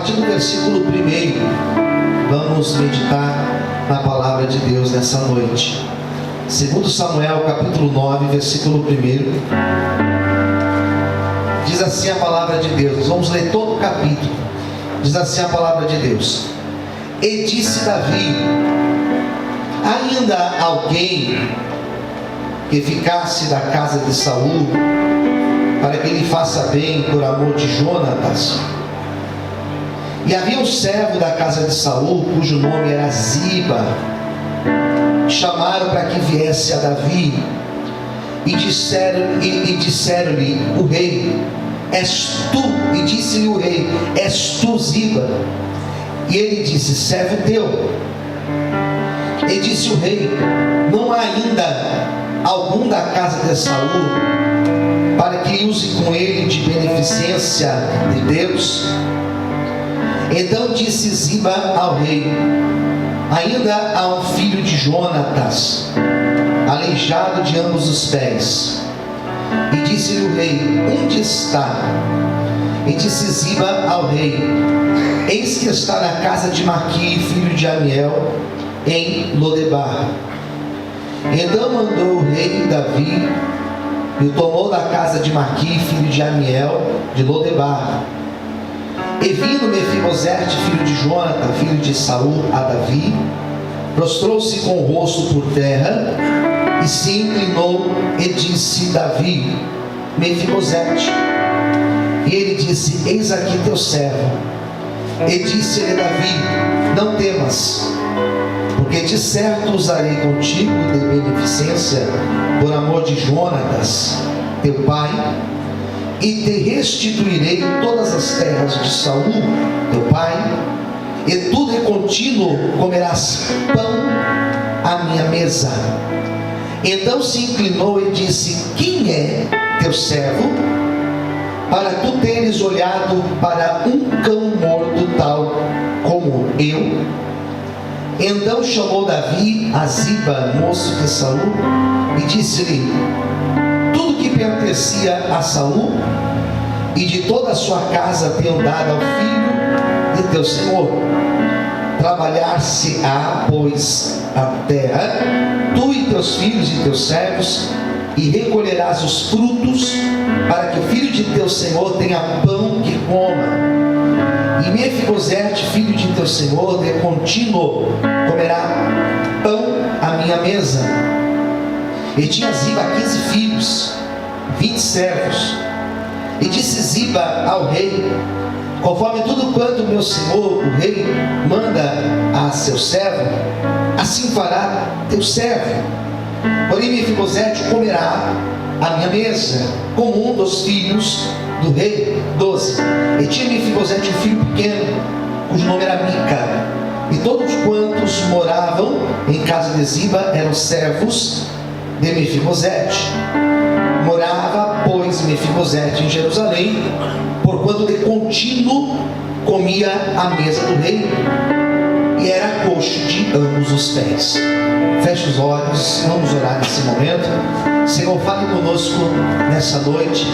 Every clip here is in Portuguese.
partir do versículo 1, vamos meditar na palavra de Deus nessa noite. 2 Samuel, capítulo 9, versículo 1. Diz assim a palavra de Deus. Vamos ler todo o capítulo. Diz assim a palavra de Deus: E disse Davi: ainda alguém que ficasse da casa de Saul, para que lhe faça bem por amor de Jonatas. E havia um servo da casa de Saul, cujo nome era Ziba. Chamaram para que viesse a Davi, e disseram-lhe o rei: és tu? E disse-lhe o rei: és tu, Ziba? E ele disse: servo teu. E disse o rei: não há ainda algum da casa de Saul, para que use com ele de beneficência de Deus? Então disse Ziba ao rei: ainda há um filho de Jonatas, aleijado de ambos os pés. E disse-lhe o rei: onde está? E disse Ziba ao rei: eis que está na casa de Maqui, filho de Amiel, em Lodebar. Então mandou o rei Davi, e o tomou da casa de Maqui, filho de Amiel, de Lodebar. E vindo Mefibosete, filho de Jonatã, filho de Saul, a Davi, prostrou-se com o rosto por terra, e se inclinou, e disse Davi: Mefibosete. E ele disse: eis aqui teu servo. E disse-lhe Davi: não temas, porque de certo usarei contigo de beneficência por amor de Jonatas, teu pai, e te restituirei todas as terras de Saul, teu pai, e tu de contínuo comerás pão à minha mesa. Então se inclinou e disse: quem é teu servo, para tu teres olhado para um cão morto tal como eu? Então chamou Davi a Ziba, moço de Saul, e disse-lhe: tudo que pertencia a Saul e de toda a sua casa tenho dado ao filho de teu senhor. Trabalhar-se-á, pois, a terra, tu e teus filhos e teus servos, e recolherás os frutos, para que o filho de teu senhor tenha pão que coma. E Mefibosete, filho de teu senhor, de contínuo comerá pão à minha mesa. E tinha Ziba 15 filhos, 20 servos. E disse Ziba ao rei: conforme tudo quanto meu senhor, o rei, manda a seu servo, assim fará teu servo. Porém Mefibosete comerá à minha mesa, como um dos filhos do rei. 12. E tinha Mefibosete um filho pequeno, cujo nome era Mica. E todos quantos moravam em casa de Ziba eram servos de Mefibosete. Morava, pois, Mefibosete em Jerusalém, porquanto de contínuo comia à mesa do rei, e era coxo de ambos os pés. Feche os olhos, vamos orar nesse momento. Senhor, fale conosco nessa noite.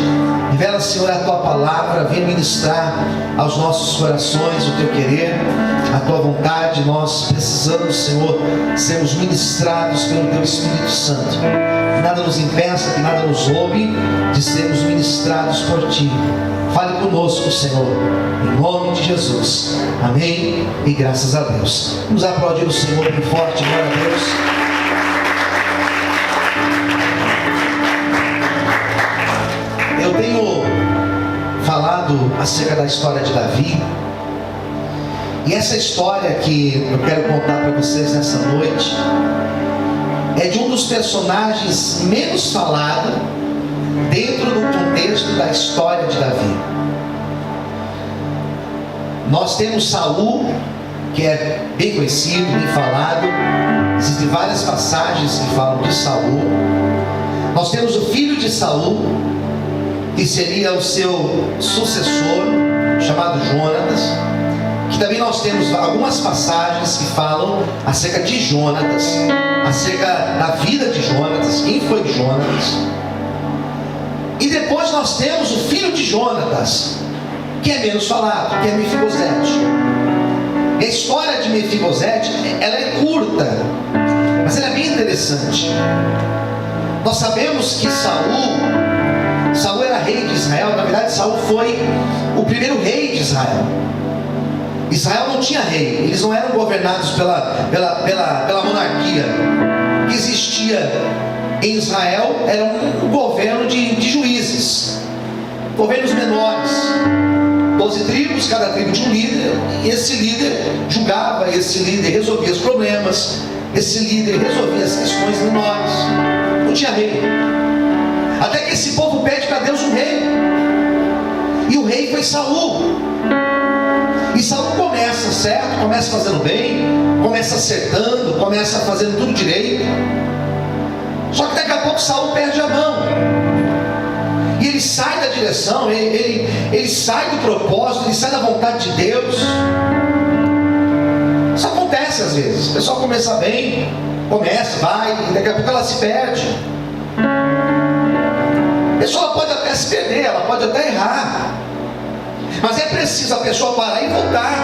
Revela, Senhor, a Tua palavra. Venha ministrar aos nossos corações o Teu querer, a Tua vontade. Nós precisamos, Senhor, sermos ministrados pelo Teu Espírito Santo. Que nada nos impeça, que nada nos roube de sermos ministrados por Ti. Fale conosco, Senhor, em nome de Jesus. Amém e graças a Deus. Vamos aplaudir o Senhor bem forte. Glória a Deus. Eu tenho falado acerca da história de Davi, e essa história que eu quero contar para vocês nessa noite é de um dos personagens menos falados dentro do contexto da história de Davi. Nós temos Saul, que é bem conhecido, bem falado. Existem várias passagens que falam de Saul. Nós temos o filho de Saul, que seria o seu sucessor, chamado Jonatas. Que também nós temos algumas passagens que falam acerca de Jonatas, acerca da vida de Jonatas, quem foi Jonatas. E depois nós temos o filho de Jonatas, que é menos falado, que é Mefibosete. E a história de Mefibosete, ela é curta, mas ela é bem interessante. Nós sabemos que Saul era rei de Israel. Na verdade, Saul foi o primeiro rei de Israel. Israel não tinha rei, eles não eram governados pela monarquia que existia em Israel. Era um governo de juízes, governos menores, 12 tribos, cada tribo tinha um líder, e esse líder julgava, esse líder resolvia os problemas, esse líder resolvia as questões menores. Não tinha rei, até que esse povo pede para Deus um rei, e o rei foi Saul. E Saul começa certo, começa fazendo bem, começa acertando, começa fazendo tudo direito. Só que daqui a pouco Saul perde a mão, e ele sai da direção, ele sai do propósito, ele sai da vontade de Deus. Isso acontece às vezes. O pessoal começa bem, vai, e daqui a pouco ela se perde. A pessoa pode até se perder, ela pode até errar, mas é preciso a pessoa parar e voltar.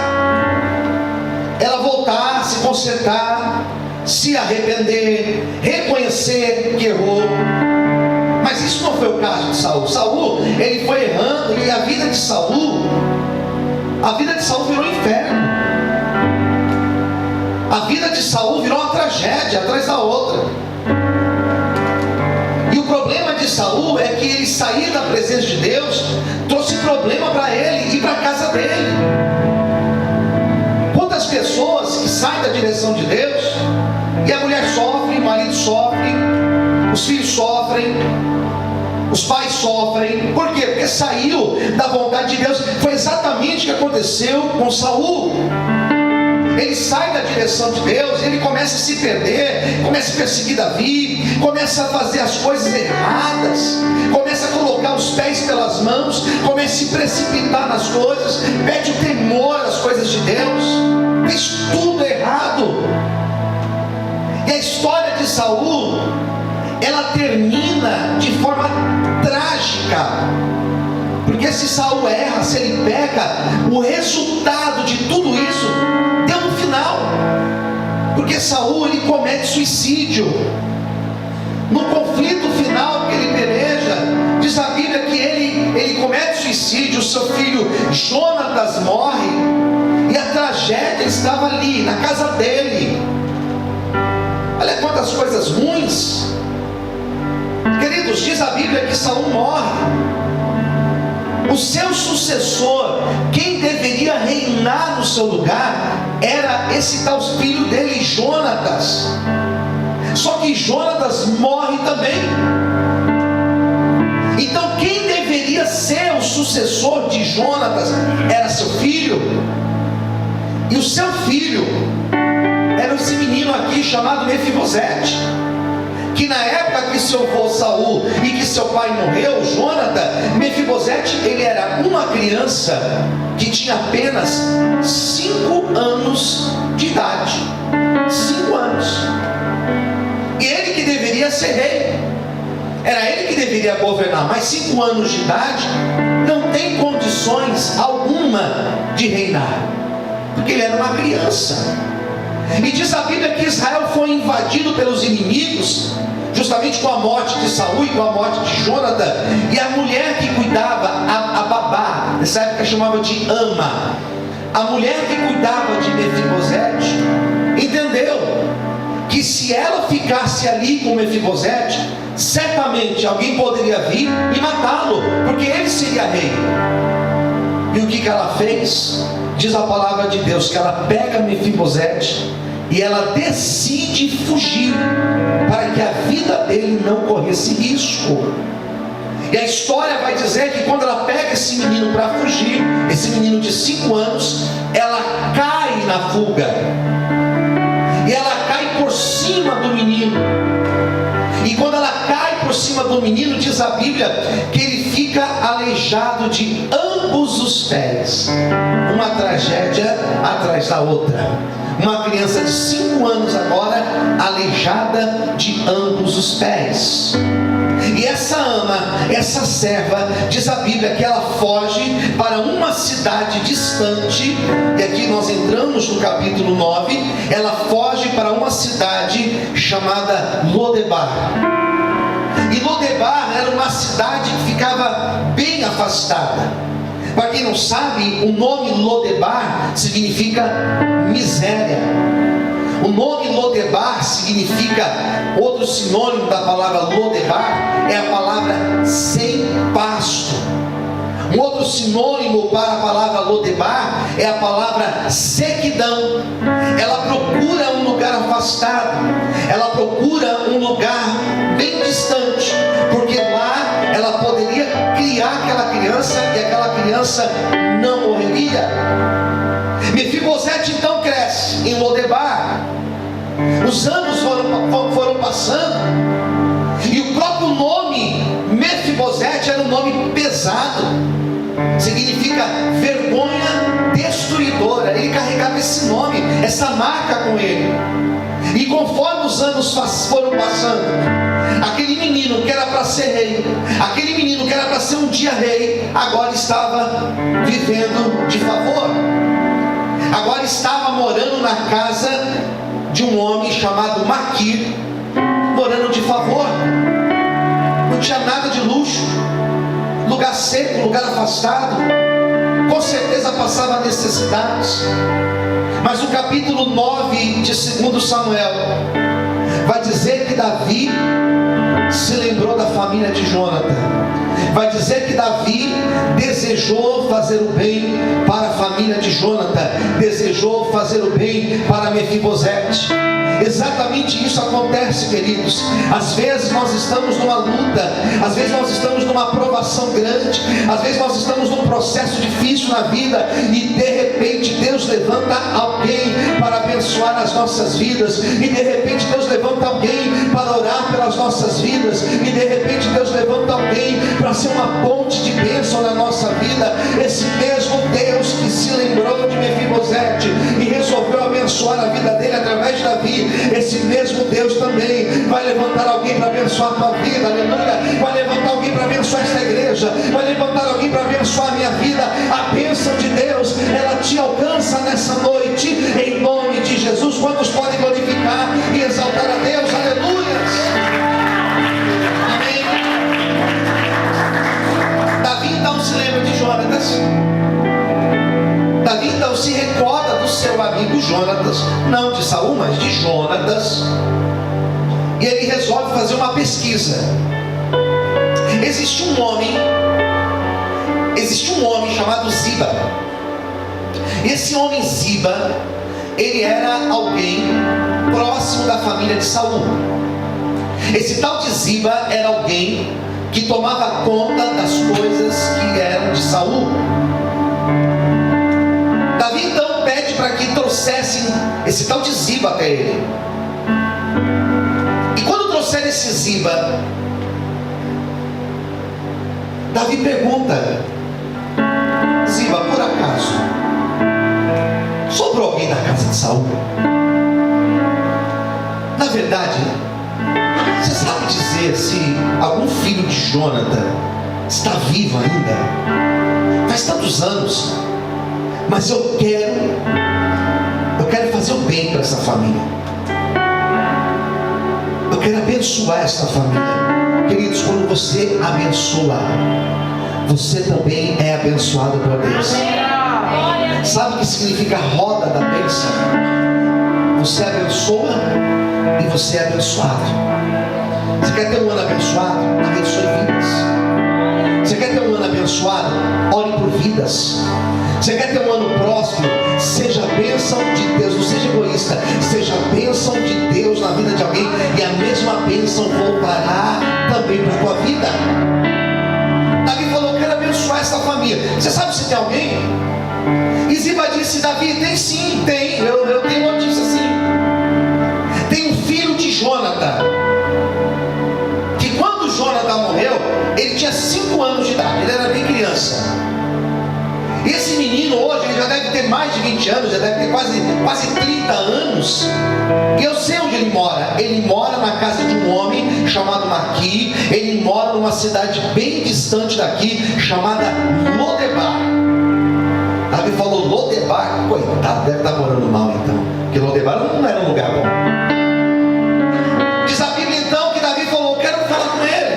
Ela voltar, se consertar, se arrepender, reconhecer que errou. Mas isso não foi o caso de Saul. Saul, ele foi errando, e a vida de Saul virou um inferno. A vida de Saul virou uma tragédia atrás da outra. E o problema de Saul é que ele sair da presença de Deus trouxe problema para ele e para a casa dele. Quantas pessoas que saem da direção de Deus, e a mulher sofre, o marido sofre, os filhos sofrem, os pais sofrem. Por quê? Porque saiu da vontade de Deus. Foi exatamente o que aconteceu com Saul. Ele sai da direção de Deus, ele começa a se perder, começa a perseguir Davi, começa a fazer as coisas erradas, começa a colocar os pés pelas mãos, começa a se precipitar nas coisas, perde o temor às coisas de Deus, fez tudo errado. E a história de Saul, ela termina de forma trágica, porque se Saul erra, se ele peca, o resultado de tudo isso deu no final, porque Saul, ele comete suicídio. No conflito final que ele peleja, diz a Bíblia que ele comete suicídio, o seu filho Jonatas morre, e a tragédia estava ali, na casa dele. Olha quantas coisas ruins. Queridos, diz a Bíblia que Saul morre. O seu sucessor, quem deveria reinar no seu lugar, era esse tal filho dele, Jonatas. Só que Jonatas morre também. Então quem deveria ser o sucessor de Jonatas era seu filho. E o seu filho era esse menino aqui chamado Mefibosete, que na época que seu avô Saul e que seu pai morreu, Jonatas, Mefibosete, ele era uma criança que tinha apenas 5 anos de idade. 5 anos. E ele que deveria ser rei, era ele que deveria governar, mas 5 anos de idade não tem condições alguma de reinar, porque ele era uma criança. E diz a Bíblia que Israel foi invadido pelos inimigos, justamente com a morte de Saul e com a morte de Jonatas. E a mulher que cuidava, a babá, nessa época chamava de ama, a mulher que cuidava de Mefibosete, entendeu que se ela ficasse ali com Mefibosete, certamente alguém poderia vir e matá-lo, porque ele seria rei. E o que ela fez? Diz a palavra de Deus que ela pega Mefibosete e ela decide fugir, para que a vida dele não corresse risco. E a história vai dizer que quando ela pega esse menino para fugir, esse menino de 5 anos, ela cai na fuga, e ela cai por cima do menino. E quando ela cai por cima do menino, diz a Bíblia que ele fica aleijado de ambos os pés. Uma tragédia atrás da outra. Uma criança de 5 anos agora aleijada de ambos os pés. E essa ama, essa serva, diz a Bíblia que ela foge para uma cidade distante. E aqui nós entramos no capítulo 9. Ela foge para uma cidade chamada Lodebar. E Lodebar era uma cidade que ficava bem afastada. Para quem não sabe, o nome Lodebar significa miséria. O nome Lodebar significa, outro sinônimo da palavra Lodebar é a palavra sem pasto. Um outro sinônimo para a palavra Lodebar é a palavra sequidão. Ela procura um lugar afastado, ela procura um lugar bem distante, porque lá ela poderia criar aquela criança e aquela criança não morreria. Mefibosete então cresce em Lodebar. Os anos foram passando, e o próprio nome Mefibosete era um nome pesado, significa vergonha destruidora. Ele carregava esse nome, essa marca com ele. E conforme os anos foram passando, aquele menino que era para ser rei, aquele menino que era para ser um dia rei, agora estava vivendo de favor. Agora estava morando na casa de um homem chamado Maquir, morando de favor. Não tinha nada de luxo, lugar seco, lugar afastado, com certeza passava necessidades. Mas o capítulo 9 de 2 Samuel vai dizer que Davi se lembrou da família de Jonatã. Vai dizer que Davi desejou fazer o bem para a família de Jonatã, desejou fazer o bem para Mefibosete. Exatamente isso acontece, queridos. Às vezes nós estamos numa luta, às vezes nós estamos numa provação grande, às vezes nós estamos num processo difícil na vida, e de repente Deus levanta alguém para abençoar as nossas vidas, e de repente Deus levanta alguém para orar pelas nossas vidas, e de repente Deus levanta alguém para ser uma ponte de bênção na nossa vida. Esse mesmo Deus que se lembrou de Mefibosete e resolveu abençoar a vida dele através de Davi, esse mesmo Deus também vai levantar alguém para abençoar a tua vida, aleluia. Vai levantar alguém para abençoar esta igreja, vai levantar alguém para abençoar a minha vida. A bênção de Deus, ela te alcança nessa noite, em nome de Jesus. Quantos podem glorificar e exaltar a Deus? Aleluia. Amém. Davi então se lembra de Jonatas. Davi então se recorda do seu amigo Jonatas, não de Saul, mas de Jonatas, e ele resolve fazer uma pesquisa. Existe um homem chamado Ziba. Esse homem Ziba, ele era alguém próximo da família de Saul. Esse tal de Ziba era alguém que tomava conta das coisas que eram de Saul. Davi então pede para que trouxessem esse tal de Ziba até ele. E quando trouxeram esse Ziba, Davi pergunta: Ziba, por acaso sobrou alguém na casa de Saul? Na verdade, você sabe dizer se algum filho de Jonatã está vivo ainda? Faz tantos anos, mas eu quero fazer o bem para essa família. Eu quero abençoar essa família. Queridos, quando você abençoa, você também é abençoado por Deus. Sabe o que significa a roda da bênção? Você abençoa e você é abençoado. Você quer ter um ano abençoado? Abençoe vidas. Você quer ter um ano abençoado? Ore por vidas. Você quer ter um ano próspero? Seja a bênção de Deus. Não seja egoísta. Seja a bênção de Deus na vida de alguém, e a mesma bênção voltará também para a tua vida. Davi falou: eu quero abençoar essa família. Você sabe se tem alguém? E Ziba disse: Davi, tem sim, tem. Eu tenho notícia sim. Tem um filho de Jonatã, que quando Jonatã morreu, ele tinha 5 anos de idade. Ele era bem criança. Esse menino hoje, ele já deve ter mais de 20 anos, já deve ter quase 30 anos. E eu sei onde ele mora. Ele mora na casa de um homem chamado Maqui. Ele mora numa cidade bem distante daqui, chamada Lodebar. Davi falou: Lodebar, coitado, deve estar morando mal então, porque Lodebar não era um lugar bom. Diz a Bíblia então que Davi falou: eu quero falar com ele,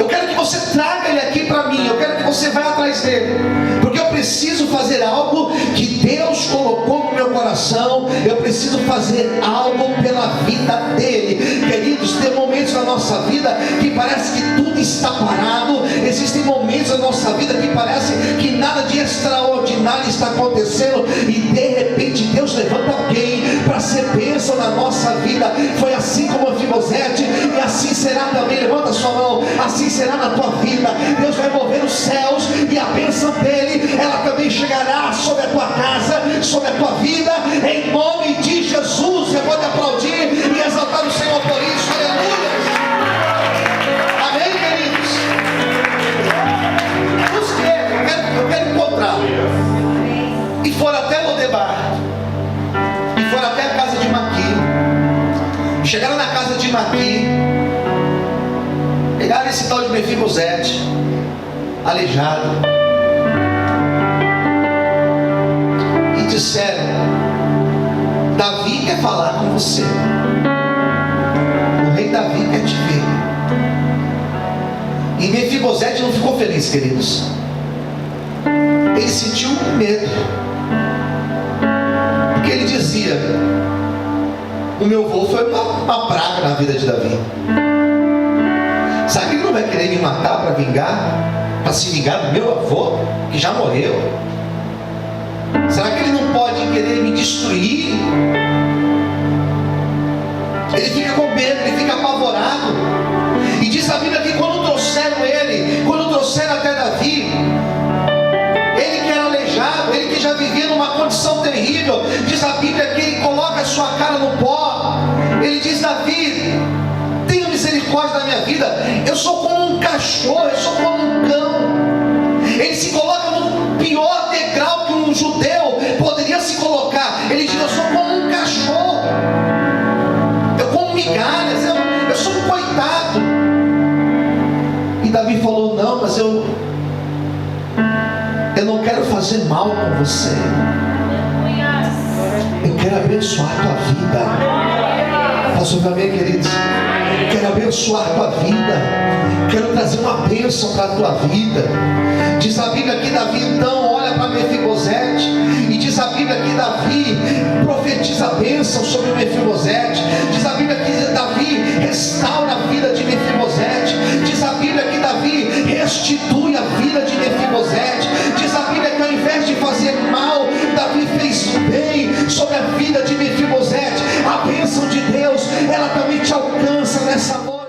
eu quero que você traga ele aqui para mim, eu quero que você vá atrás dele, porque eu preciso fazer algo que Deus colocou no meu coração. Eu preciso fazer algo pela vida dele. Queridos, tem momentos na nossa vida que parece que tudo está parado. Existem momentos na nossa vida que parece que nada de extraordinário está acontecendo, e de repente Deus levanta alguém para ser bênção na nossa vida. Foi assim com Mefibosete, e assim será também. Levanta sua mão, assim será na tua vida. Deus vai mover os céus, e a bênção dele, ela também chegará sobre a tua casa, sobre a tua vida, em nome de Jesus. Você pode aplaudir e exaltar o Senhor por isso. Aleluia. Amém, queridos? Busque ele, eu quero encontrá-lo. E foram até Lodebar, e foram até a casa de Maqui. Chegaram na casa de Maqui, pegaram esse tal de Mefibosete, aleijado, e disseram: Davi quer falar com você, o rei Davi quer te ver. E Mefibosete não ficou feliz, queridos. Ele sentiu medo, porque ele dizia: o meu avô foi uma praga na vida de Davi. Será que ele não vai querer me matar para vingar, para se vingar do meu avô que já morreu? Será que ele não pode querer me destruir? Ele fica com medo, ele fica apavorado. E diz a Bíblia que quando trouxeram até Davi, ele que era aleijado, ele que já vivia numa condição terrível, diz a Bíblia que ele coloca a sua cara no pó. Ele diz: Davi, tenha misericórdia da minha vida, eu sou como um cachorro, eu sou como um cão. Ele se coloca no pior degrau que um judeu poderia se colocar. Ele diz: eu sou como um cachorro, eu como migalhas, eu sou um coitado. E Davi falou: não, mas eu não quero fazer mal com você, eu quero abençoar a tua vida. Faça para mim, queridos. Quero abençoar a tua vida, quero trazer uma bênção para a tua vida. Diz a Bíblia que Davi então olha para Mefibosete, e diz a Bíblia que Davi profetiza a bênção sobre Mefibosete. Diz a Bíblia que Davi restaura a vida de Mefibosete. Diz a Bíblia que Davi restitui a vida de Mefibosete. Diz a Bíblia que ao invés de fazer mal, Davi fez bem sobre a vida de Mefibosete. A bênção de Deus, ela também te alcança nessa noite.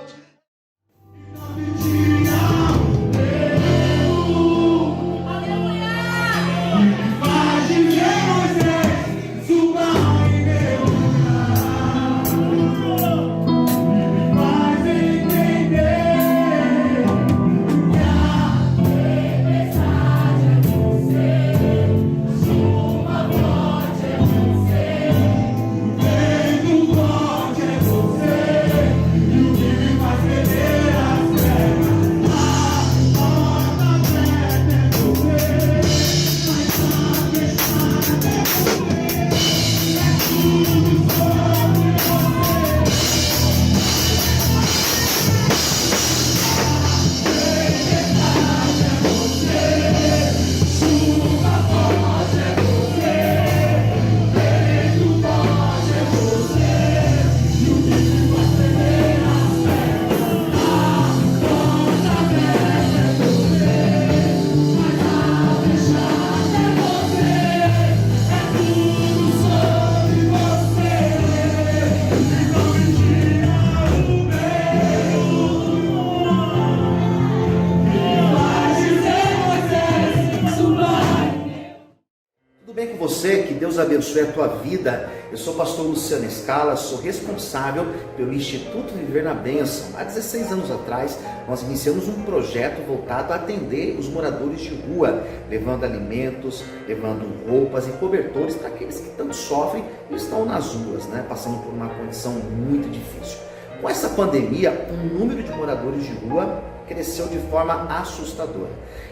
Que Deus abençoe a tua vida. Eu sou o pastor Luciano Scala, sou responsável pelo Instituto Viver na Bênção. Há 16 anos atrás, nós iniciamos um projeto voltado a atender os moradores de rua, levando alimentos, levando roupas e cobertores para aqueles que tanto sofrem e estão nas ruas, passando por uma condição muito difícil. Com essa pandemia, o número de moradores de rua cresceu de forma assustadora.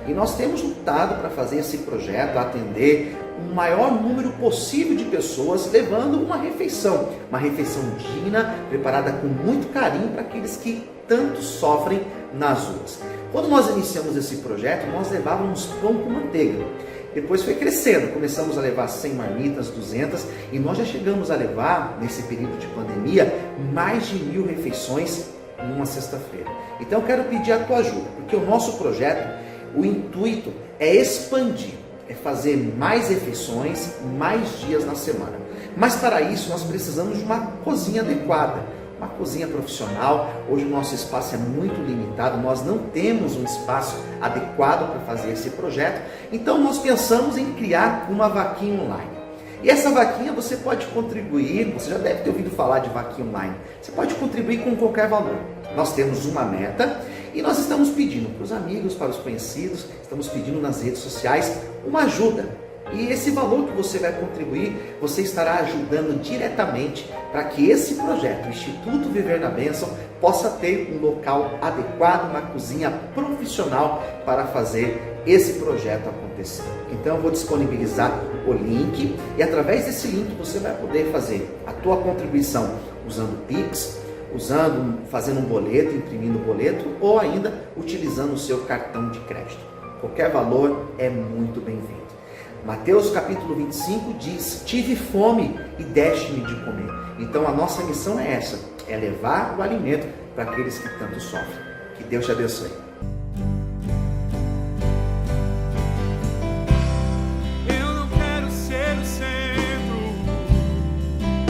E nós temos lutado para fazer esse projeto atender o maior número possível de pessoas, levando uma refeição digna, preparada com muito carinho para aqueles que tanto sofrem nas ruas. Quando nós iniciamos esse projeto, nós levávamos pão com manteiga. Depois foi crescendo, começamos a levar 100 marmitas, 200, e nós já chegamos a levar, nesse período de pandemia, mais de 1000 refeições em uma sexta-feira. Então eu quero pedir a tua ajuda, porque o nosso projeto, o intuito é expandir, é fazer mais refeições, mais dias na semana. Mas para isso nós precisamos de uma cozinha adequada, uma cozinha profissional. Hoje o nosso espaço é muito limitado, nós não temos um espaço adequado para fazer esse projeto, então nós pensamos em criar uma vaquinha online. E essa vaquinha você pode contribuir, você já deve ter ouvido falar de vaquinha online, você pode contribuir com qualquer valor. Nós temos uma meta e nós estamos pedindo para os amigos, para os conhecidos, estamos pedindo nas redes sociais uma ajuda. E esse valor que você vai contribuir, você estará ajudando diretamente para que esse projeto, o Instituto Viver na Bênção, possa ter um local adequado, uma cozinha profissional para fazer esse projeto acontecer. Então eu vou disponibilizar o link e através desse link você vai poder fazer a tua contribuição usando o Pix, fazendo um boleto, imprimindo o boleto ou ainda utilizando o seu cartão de crédito. Qualquer valor é muito bem-vindo. Mateus capítulo 25 diz: tive fome e deste-me de comer. Então a nossa missão é essa, é levar o alimento para aqueles que tanto sofrem. Que Deus te abençoe.